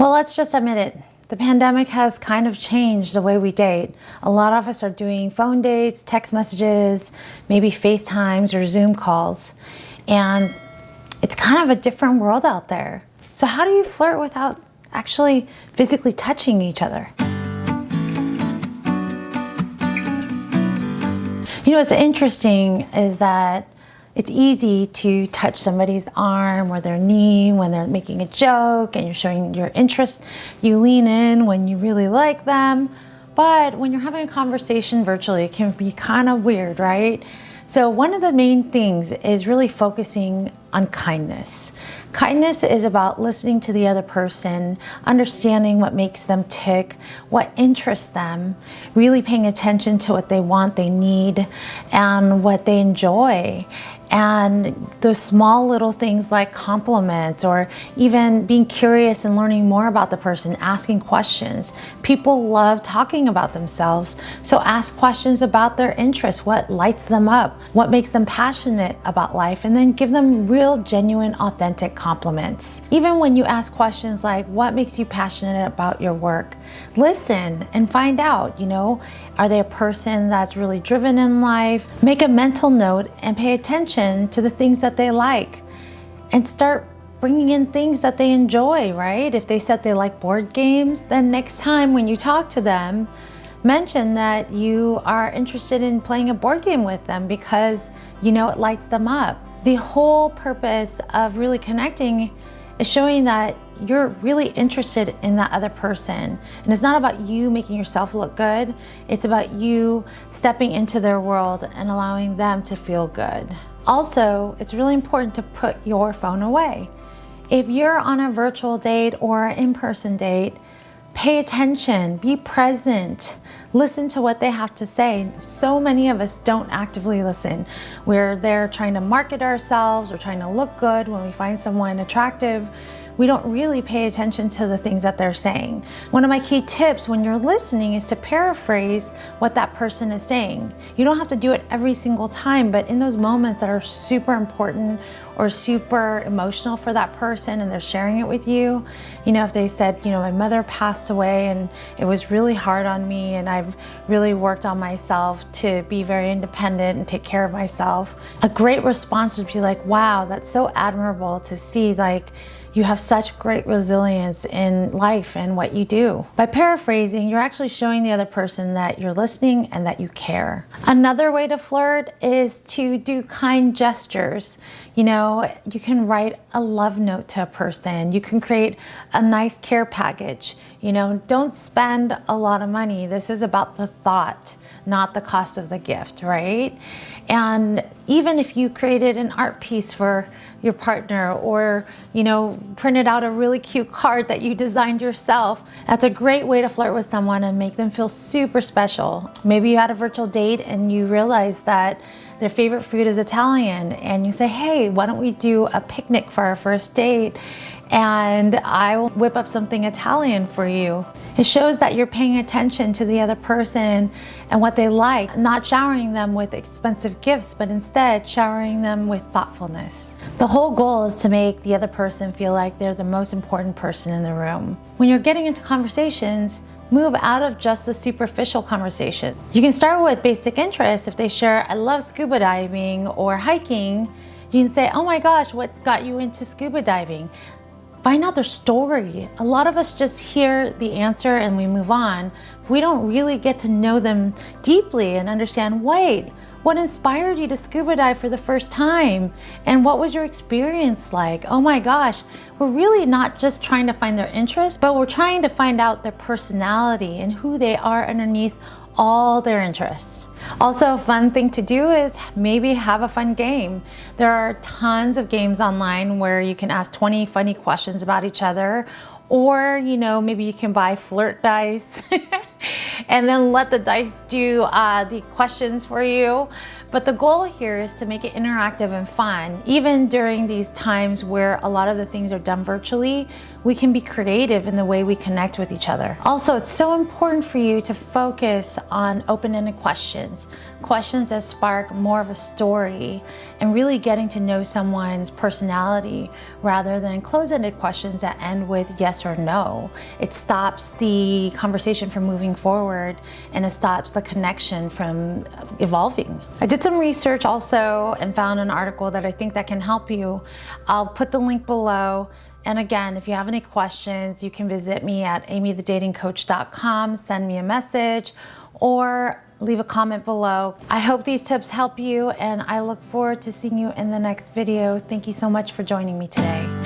Well, let's just admit it. The pandemic has kind of changed the way we date. A lot of us are doing phone dates, text messages, maybe FaceTimes or Zoom calls. And it's kind of a different world out there. So how do you flirt without actually physically touching each other? You know, what's interesting is that it's easy to touch somebody's arm or their knee when they're making a joke and you're showing your interest. You lean in when you really like them. But when you're having a conversation virtually, it can be kind of weird, right? So one of the main things is really focusing on kindness. Kindness is about listening to the other person, understanding what makes them tick, what interests them, really paying attention to what they want, they need, and what they enjoy. And those small little things like compliments or even being curious and learning more about the person, asking questions. People love talking about themselves, so ask questions about their interests, what lights them up, what makes them passionate about life, and then give them real, genuine, authentic compliments. Even when you ask questions like, what makes you passionate about your work? Listen and find out, are they a person that's really driven in life? Make a mental note and pay attention to the things that they like and start bringing in things that they enjoy, right? If they said they like board games, then next time when you talk to them, mention that you are interested in playing a board game with them because it lights them up. The whole purpose of really connecting is showing that you're really interested in that other person. And it's not about you making yourself look good. It's about you stepping into their world and allowing them to feel good. Also, it's really important to put your phone away. If you're on a virtual date or an in-person date, pay attention, be present, listen to what they have to say. So many of us don't actively listen. We're there trying to market ourselves or trying to look good when we find someone attractive. We don't really pay attention to the things that they're saying. One of my key tips when you're listening is to paraphrase what that person is saying. You don't have to do it every single time, but in those moments that are super important or super emotional for that person and they're sharing it with you, if they said, my mother passed away and it was really hard on me and I've really worked on myself to be very independent and take care of myself. A great response would be like, wow, that's so admirable to see, you have such great resilience in life and what you do. By paraphrasing, you're actually showing the other person that you're listening and that you care. Another way to flirt is to do kind gestures. You can write a love note to a person. You can create a nice care package. Don't spend a lot of money. This is about the thought, not the cost of the gift, right? And even if you created an art piece for your partner or, printed out a really cute card that you designed yourself, that's a great way to flirt with someone and make them feel super special. Maybe you had a virtual date and you realize that their favorite food is Italian and you say, hey, why don't we do a picnic for our first date and I will whip up something Italian for you. It shows that you're paying attention to the other person and what they like, not showering them with expensive gifts, but instead showering them with thoughtfulness. The whole goal is to make the other person feel like they're the most important person in the room. When you're getting into conversations, move out of just the superficial conversation. You can start with basic interests. If they share, I love scuba diving or hiking, you can say, oh my gosh, what got you into scuba diving? Find out their story. A lot of us just hear the answer and we move on. We don't really get to know them deeply and understand, wait, what inspired you to scuba dive for the first time? And what was your experience like? Oh my gosh, we're really not just trying to find their interest, but we're trying to find out their personality and who they are underneath all their interests. Also, a fun thing to do is maybe have a fun game. There are tons of games online where you can ask 20 funny questions about each other, or maybe you can buy flirt dice and then let the dice do the questions for you. But the goal here is to make it interactive and fun. Even during these times where a lot of the things are done virtually, we can be creative in the way we connect with each other. Also, it's so important for you to focus on open-ended questions, questions that spark more of a story and really getting to know someone's personality rather than closed-ended questions that end with yes or no. It stops the conversation from moving forward and it stops the connection from evolving. I did some research also and found an article that I think that can help you. I'll put the link below. And again, if you have any questions, you can visit me at amythedatingcoach.com, send me a message, or leave a comment below. I hope these tips help you, and I look forward to seeing you in the next video. Thank you so much for joining me today.